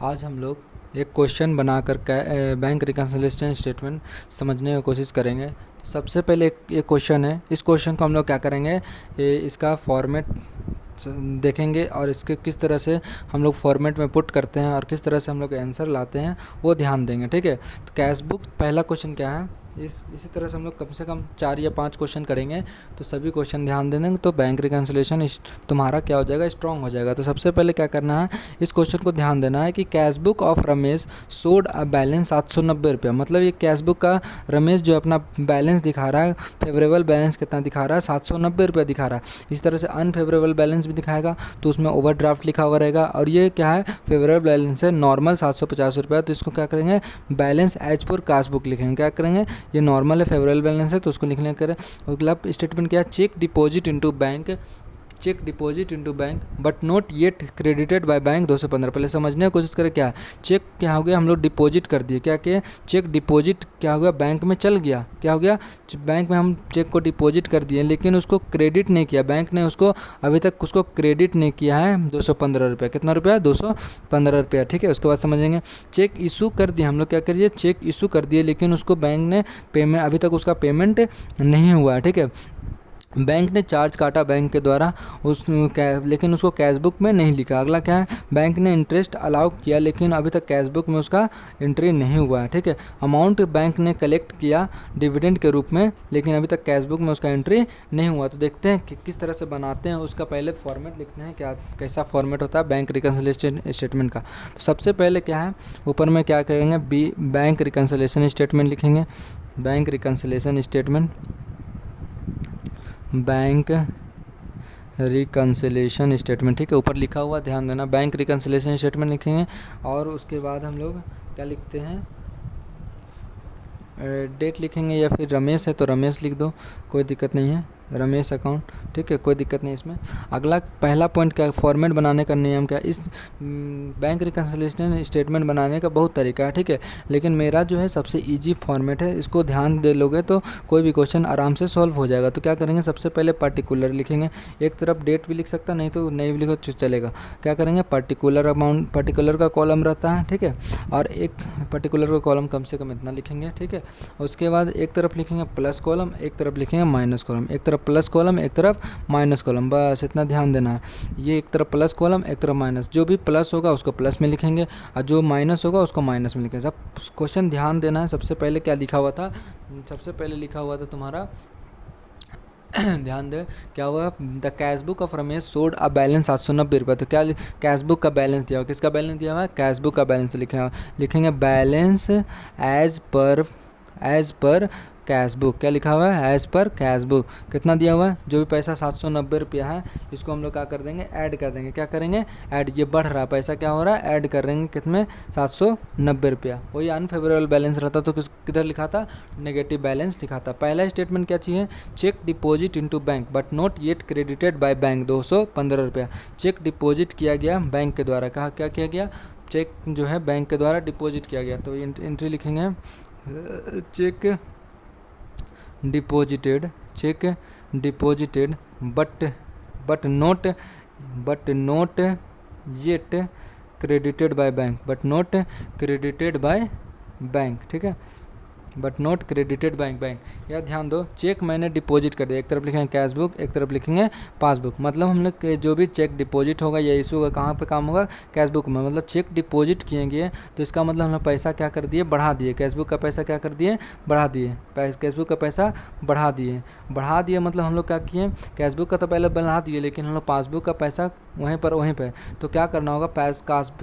आज हम लोग एक क्वेश्चन बनाकर बैंक रिकन्सिलिएशन स्टेटमेंट समझने की कोशिश करेंगे। तो सबसे पहले एक क्वेश्चन है। इस क्वेश्चन को हम लोग क्या करेंगे, इसका फॉर्मेट देखेंगे और इसके किस तरह से हम लोग फॉर्मेट में पुट करते हैं और किस तरह से हम लोग आंसर लाते हैं वो ध्यान देंगे। ठीक है, तो कैश बुक पहला क्वेश्चन क्या है, इसी तरह से हम लोग कम से कम 4 या 5 क्वेश्चन करेंगे। तो सभी क्वेश्चन ध्यान देंगे तो बैंक रिकन्सिलिएशन तुम्हारा क्या हो जाएगा, स्ट्रांग हो जाएगा। तो सबसे पहले क्या करना है, इस क्वेश्चन को ध्यान देना है कि कैश बुक ऑफ रमेश सोड अ बैलेंस 790 रुपया। मतलब ये कैश बुक का रमेश जो अपना बैलेंस दिखा रहा है, फेवरेबल बैलेंस कितना दिखा रहा है, 790 रुपया दिखा रहा है। इस तरह से अनफेवरेबल बैलेंस भी दिखाएगा तो उसमें ओवरड्राफ्ट लिखा हुआ रहेगा। और ये क्या है, फेवरेबल बैलेंस है नॉर्मल 750 रुपया। तो इसको क्या करेंगे, balance as per cash book लिखेंगे। क्या करेंगे, ये नॉर्मल है, फेवरेबल बैलेंस है तो उसको लिखने करें। अगला स्टेटमेंट क्या है, cheque deposit into bank, cheque deposit into bank but not yet credited by bank 215। पहले समझने की कोशिश करें, क्या चेक क्या हो गया, हम लोग डिपॉजिट कर दिए। क्या किए, चेक डिपॉजिट क्या हो गया, बैंक में चल गया। क्या हो गया, बैंक में हम चेक को डिपॉजिट कर दिए लेकिन उसको क्रेडिट नहीं किया, बैंक ने उसको अभी तक उसको क्रेडिट नहीं किया है 215 रुपया। कितना रुपया, 215 रुपया। ठीक है, उसके बाद समझेंगे चेक इशू कर दिए। हम लोग क्या करिए, चेक इशू कर दिए लेकिन उसको बैंक ने पेमेंट, अभी तक उसका पेमेंट नहीं हुआ है। ठीक है, बैंक ने चार्ज काटा बैंक के द्वारा लेकिन उसको कैश बुक में नहीं लिखा। अगला क्या है, बैंक ने इंटरेस्ट अलाउ किया लेकिन अभी तक कैश बुक में उसका एंट्री नहीं हुआ है। ठीक है, अमाउंट बैंक ने कलेक्ट किया डिविडेंड के रूप में लेकिन अभी तक कैश बुक में उसका एंट्री नहीं हुआ। तो देखते हैं कि किस तरह से बनाते हैं। उसका पहले फॉर्मेट लिखते हैं, क्या कैसा फॉर्मेट होता है बैंक रिकन्सिलिएशन स्टेटमेंट का। तो सबसे पहले क्या है, ऊपर में क्या करेंगे, बैंक रिकन्सिलिएशन स्टेटमेंट लिखेंगे। Bank reconciliation statement, bank reconciliation statement. ठीक है, ऊपर लिखा हुआ ध्यान देना, बैंक रिकन्सिलिएशन स्टेटमेंट लिखेंगे। और उसके बाद हम लोग क्या लिखते हैं, डेट लिखेंगे या फिर रमेश है तो रमेश लिख दो, कोई दिक्कत नहीं है, रमेश अकाउंट। ठीक है, कोई दिक्कत नहीं इसमें। अगला पहला पॉइंट क्या, फॉर्मेट बनाने का नियम क्या। इस बैंक रिकन्सिलिएशन स्टेटमेंट बनाने का बहुत तरीका है। ठीक है, लेकिन मेरा जो है सबसे इजी फॉर्मेट है, इसको ध्यान दे लोगे तो कोई भी क्वेश्चन आराम से सॉल्व हो जाएगा। तो क्या करेंगे, सबसे पहले पर्टिकुलर लिखेंगे। एक तरफ डेट भी लिख सकता, नहीं तो नहीं भी लिखो चलेगा। क्या करेंगे, पर्टिकुलर अमाउंट, पर्टिकुलर का कॉलम रहता है। ठीक है, और एक पर्टिकुलर का कॉलम कम से कम इतना लिखेंगे। ठीक है, उसके बाद एक तरफ लिखेंगे प्लस कॉलम, एक तरफ लिखेंगे माइनस कॉलम। एक तरफ प्लस कॉलम, एक तरफ माइनस कॉलम, बस इतना ध्यान देना है। ये एक तरफ प्लस कॉलम, एक तरफ माइनस। जो भी प्लस होगा उसको प्लस में लिखेंगे और जो माइनस होगा उसको माइनस में लिखेंगे। सब क्वेश्चन ध्यान देना है। सबसे पहले क्या लिखा हुआ था, सबसे पहले लिखा हुआ था तुम्हारा ध्यान दे, क्या हुआ, the cash book of Ramesh सोड अ बैलेंस 790 रुपये। तो क्या कैश बुक का बैलेंस दिया हुआ, किसका बैलेंस दिया हुआ है, कैश बुक का बैलेंस लिखेंगे balance as per cash book. क्या लिखा हुआ है, एज पर कैश बुक। कितना दिया हुआ है, जो भी पैसा 790 रुपया है इसको हम लोग क्या कर देंगे, ऐड कर देंगे। क्या करेंगे, ऐड। ये बढ़ रहा है पैसा, क्या हो रहा है, ऐड कर देंगे। कितने, 790 रुपया। वही अनफेवरेबल बैलेंस रहता तो किधर लिखा था, नेगेटिव बैलेंस लिखा था। पहला स्टेटमेंट क्या चाहिए, cheque deposit into bank but not yet credited by bank 215 रुपया। चेक डिपॉजिट किया गया बैंक के द्वारा। कहा क्या किया गया, चेक जो है बैंक के द्वारा डिपॉजिट किया गया। तो एंट्री लिखेंगे, check deposited, check deposited but not yet credited by bank, but not credited by bank. ठीक है, बट नॉट क्रेडिटेड बैंक। यह ध्यान दो, चेक मैंने डिपॉजिट कर दिया। एक तरफ लिखेंगे कैश बुक, एक तरफ लिखेंगे पासबुक। मतलब हम लोग जो भी चेक डिपॉजिट होगा या इशू होगा कहाँ पे काम होगा, कैश बुक में। मतलब चेक डिपॉजिट किए तो इसका मतलब हम लोग पैसा क्या कर दिए, बढ़ा दिए। कैश बुक का पैसा क्या कर दिए, बढ़ा दिए। कैश बुक का पैसा बढ़ा दिए मतलब हम लोग क्या किए, कैश बुक का तो पहले बढ़ा दिए लेकिन हम लोग पासबुक का पैसा वहीं पे। तो क्या करना होगा,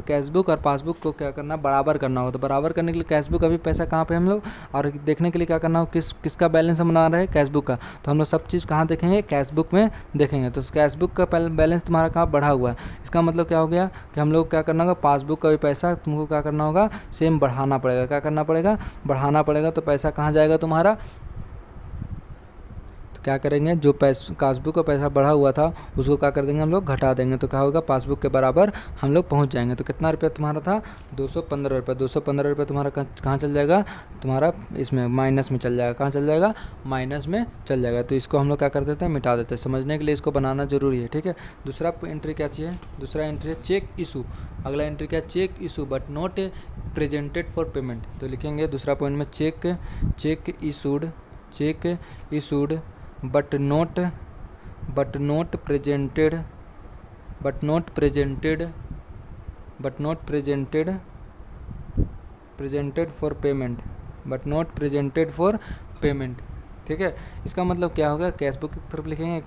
कैश बुक और पासबुक को क्या करना, बराबर करना होगा। तो बराबर करने के लिए कैश बुक अभी पैसा कहाँ पे हम लोग, और देखने के लिए क्या करना हो, किसका बैलेंस हम बना रहे हैं, कैश बुक का। तो हम लोग सब चीज़ कहाँ देखेंगे, कैश बुक में देखेंगे। तो कैश बुक का बैलेंस तुम्हारा कहाँ बढ़ा हुआ है। इसका मतलब क्या हो गया कि हम लोग क्या करना होगा, पासबुक का भी पैसा तुमको क्या करना होगा, सेम बढ़ाना पड़ेगा। क्या करना पड़ेगा, बढ़ाना पड़ेगा। तो पैसा कहाँ जाएगा तुम्हारा, तो क्या करेंगे, जो पासबुक का पैसा बढ़ा हुआ था उसको क्या कर देंगे हम लोग, घटा देंगे। तो क्या होगा, पासबुक के बराबर हम लोग पहुँच जाएंगे। तो कितना रुपया तुम्हारा था, 215 रुपये। 215 रुपये तुम्हारा कहाँ चल जाएगा, तुम्हारा इसमें माइनस में चल जाएगा। कहाँ चल जाएगा, माइनस में चल जाएगा। तो इसको हम लोग क्या कर देते हैं, मिटा देते हैं। समझने के लिए इसको बनाना ज़रूरी है, ठीक है। दूसरा एंट्री क्या चाहिए, दूसरा एंट्री है चेक इशू। अगला एंट्री क्या है, cheque issue but not presented for payment. तो लिखेंगे दूसरा पॉइंट में cheque issued but not presented presented for payment, ठीक है। इसका मतलब क्या होगा, कैश बुक एक तरफ लिखेंगे, एक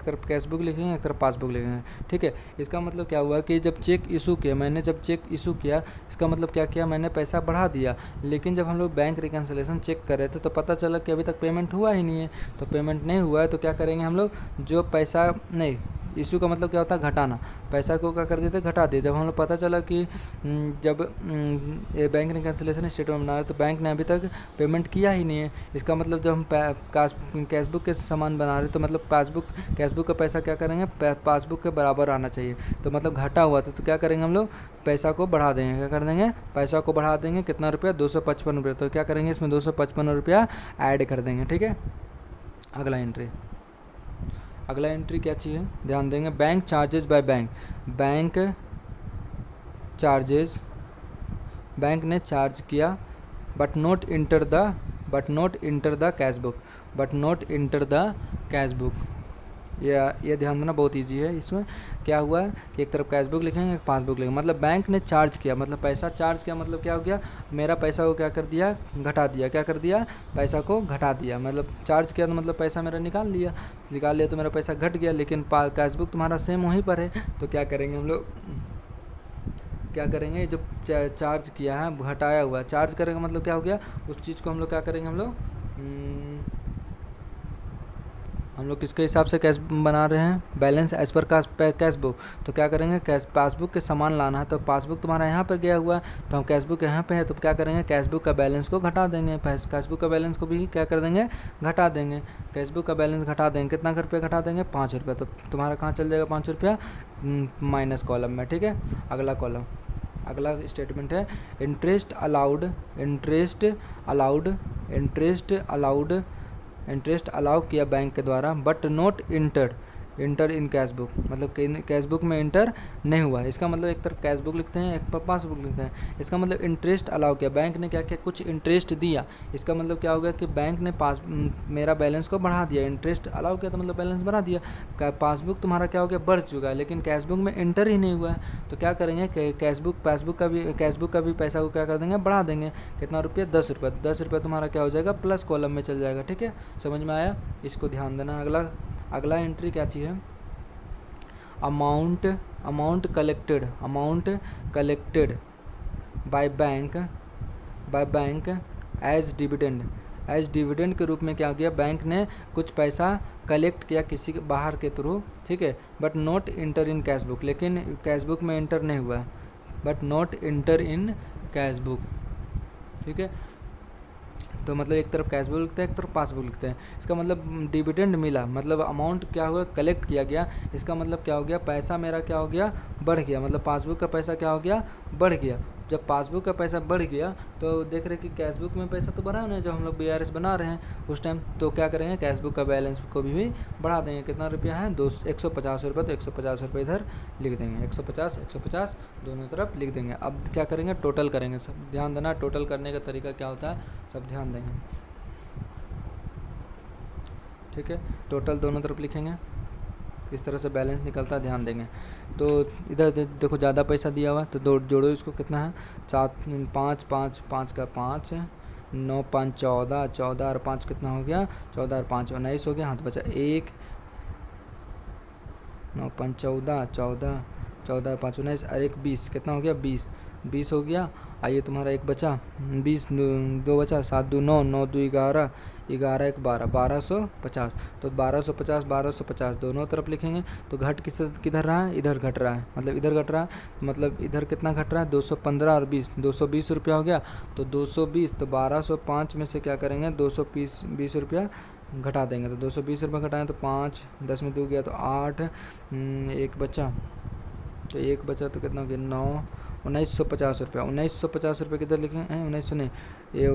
तरफ कैश बुक लिखेंगे, एक तरफ पासबुक लिखेंगे, ठीक है। इसका मतलब क्या हुआ कि जब चेक इशू किया, मैंने जब चेक इशू किया, इसका मतलब क्या किया, मैंने पैसा बढ़ा दिया। लेकिन जब हम लोग बैंक रिकन्सिलेशन चेक कर रहे थे तो पता चला कि अभी तक पेमेंट हुआ ही नहीं है। तो पेमेंट नहीं हुआ है तो क्या करेंगे हम लोग, जो पैसा नहीं, इशू का मतलब क्या होता है, घटाना। पैसा को क्या कर देते, घटा दिए। जब हम लोग पता चला कि जब ये बैंक रिकन्सिलेशन स्टेटमेंट बना रहे तो बैंक ने अभी तक पेमेंट किया ही नहीं है। इसका मतलब जब हम कैश बुक के सामान बना रहे तो मतलब कैश बुक का पैसा क्या करेंगे, पासबुक के बराबर आना चाहिए। तो मतलब घटा हुआ था, तो क्या करेंगे हम लोग, पैसा को बढ़ा देंगे। क्या कर देंगे, पैसा को बढ़ा देंगे। कितना रुपया, 255 रुपये। तो क्या करेंगे, इसमें 255 रुपया ऐड कर देंगे, ठीक है। अगला एंट्री क्या चाहिए, ध्यान देंगे, bank charges by bank charges, bank ने चार्ज किया but not enter the cash book. ये ध्यान देना, बहुत इजी है। इसमें क्या हुआ है कि एक तरफ कैश बुक लिखेंगे, एक पासबुक लिखेंगे। मतलब बैंक ने चार्ज किया, मतलब पैसा चार्ज किया, मतलब क्या हो गया, मेरा पैसा को क्या कर दिया, घटा दिया। क्या कर दिया, पैसा को घटा दिया। मतलब चार्ज किया तो मतलब पैसा मेरा निकाल लिया तो मेरा पैसा घट गया। लेकिन कैश बुक तुम्हारा सेम वहीं पर है। तो क्या करेंगे हम लोग, क्या करेंगे, जो चार्ज किया है, घटाया हुआ चार्ज करेंगे, मतलब क्या हो गया, उस चीज़ को हम लोग क्या करेंगे, हम लोग किसके हिसाब से कैश बना रहे हैं, balance as per cash book. तो क्या करेंगे, कैश पासबुक के सामान लाना है। तो पासबुक तुम्हारा यहाँ पर गया हुआ है, तो हम कैश बुक यहाँ पे है, तो क्या करेंगे, कैश बुक का बैलेंस को घटा देंगे। कैश बुक का बैलेंस को भी क्या कर देंगे, घटा देंगे। कैश बुक का बैलेंस घटा देंगे, कितना रुपया घटा देंगे, 5 रुपये। तो तुम्हारा कहाँ चल जाएगा 5 रुपया, माइनस कॉलम में, ठीक है। अगला स्टेटमेंट है इंटरेस्ट अलाउ किया बैंक के द्वारा but not inter in cash book. मतलब कैश बुक में इंटर नहीं हुआ। इसका मतलब एक तरफ कैश बुक लिखते हैं, एक तरफ पासबुक लिखते हैं। इसका मतलब इंटरेस्ट अलाउ किया, बैंक ने क्या किया, कुछ इंटरेस्ट दिया। इसका मतलब क्या होगा कि बैंक ने मेरा बैलेंस को बढ़ा दिया। इंटरेस्ट अलाउ किया तो मतलब बैलेंस बढ़ा दिया। पासबुक तुम्हारा क्या हो गया, बढ़ चुका है, लेकिन कैश बुक में इंटर ही नहीं हुआ है। तो क्या करेंगे, कैश बुक का भी पैसा को क्या कर देंगे, बढ़ा देंगे। कितना रुपया, 10 रुपये। 10 रुपये तुम्हारा क्या हो जाएगा, प्लस कॉलम में चल जाएगा, ठीक है। समझ में आया, इसको ध्यान देना। अगला एंट्री क्या चाहिए, amount collected by bank as dividend के रूप में क्या किया, बैंक ने कुछ पैसा कलेक्ट किया किसी के बाहर के थ्रू, ठीक है। But not inter in cash book, लेकिन कैश बुक में इंटर नहीं हुआ है। But not inter in cash book, ठीक है। तो मतलब एक तरफ कैश बुक लिखते हैं, एक तरफ पासबुक लिखते हैं। इसका मतलब डिविडेंड मिला, मतलब अमाउंट क्या हुआ, कलेक्ट किया गया। इसका मतलब क्या हो गया, पैसा मेरा क्या हो गया, बढ़ गया। मतलब पासबुक का पैसा क्या हो गया, बढ़ गया। जब पासबुक का पैसा बढ़ गया तो देख रहे कि कैश बुक में पैसा तो बढ़ा नहीं, जब हम लोग BRS बना रहे हैं उस टाइम। तो क्या करेंगे, कैश बुक का बैलेंस को भी बढ़ा देंगे। कितना रुपया है, 150 रुपये। तो 150 रुपये इधर लिख देंगे, 150 दोनों तरफ लिख देंगे। अब क्या करेंगे, टोटल करेंगे। सब ध्यान देना, टोटल करने का तरीका क्या होता है, सब ध्यान देंगे, ठीक है। टोटल दोनों तरफ लिखेंगे, किस तरह से बैलेंस निकलता है ध्यान देंगे। तो इधर देखो ज़्यादा पैसा दिया हुआ है, तो जोड़ो इसको, कितना है, 4 5 5 5 का 5, 9 5 14, 14 और 5 कितना हो गया, 14 और 5 19 हो गया। हाथ बचा 1, 9 5 14, 14 14 5 19 और 1 20, कितना हो गया, 20 हो गया। आइए तुम्हारा एक बचा, 20 2 बचा, 7 2 9, 9 2 11, 11 1 12, 1250। तो 1250 दोनों तरफ लिखेंगे। तो घट किधर रहा है, इधर घट रहा है, मतलब इधर घट रहा है। तो मतलब इधर कितना घट रहा है, 215 और 20, 220 रुपया हो गया। तो 220, तो 1205 में से क्या करेंगे, 220 रुपया घटा देंगे तो 220 रुपये घटाएँ तो 5, 10 में 2 गया तो 8, एक बचा तो एक बचा तो कितना हो गया 9, 1950 रुपये। 1950 रुपये किधर लिखे हैं, 1900 नहीं, ये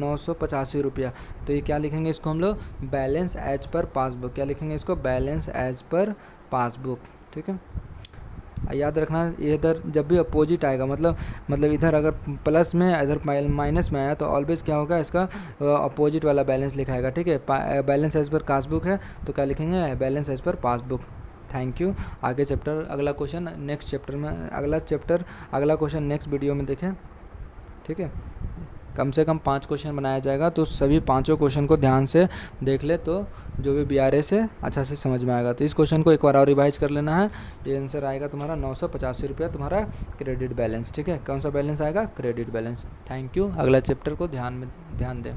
985 रुपया। तो ये क्या लिखेंगे इसको हम लोग, बैलेंस एज पर पासबुक। क्या लिखेंगे इसको, बैलेंस एज पर पासबुक। ठीक है, याद रखना इधर जब भी अपोजिट आएगा, मतलब इधर अगर प्लस में इधर माइनस में आया तो ऑलवेज क्या होगा, इसका अपोजिट वाला बैलेंस लिखाएगा। ठीक है, बैलेंस एज पर पासबुक है तो क्या लिखेंगे, balance as per passbook. Thank you. आगे चैप्टर अगला क्वेश्चन नेक्स्ट चैप्टर में, अगला क्वेश्चन नेक्स्ट वीडियो में देखें। ठीक है, कम से कम 5 क्वेश्चन बनाया जाएगा, तो सभी 5 क्वेश्चन को ध्यान से देख ले तो जो भी BRS है अच्छा से समझ में आएगा। तो इस क्वेश्चन को एक बार और रिवाइज कर लेना है। ये आंसर आएगा तुम्हारा 985 रुपया तुम्हारा क्रेडिट बैलेंस। ठीक है, कौन सा बैलेंस आएगा, क्रेडिट बैलेंस। Thank you. अगला चैप्टर को ध्यान दें।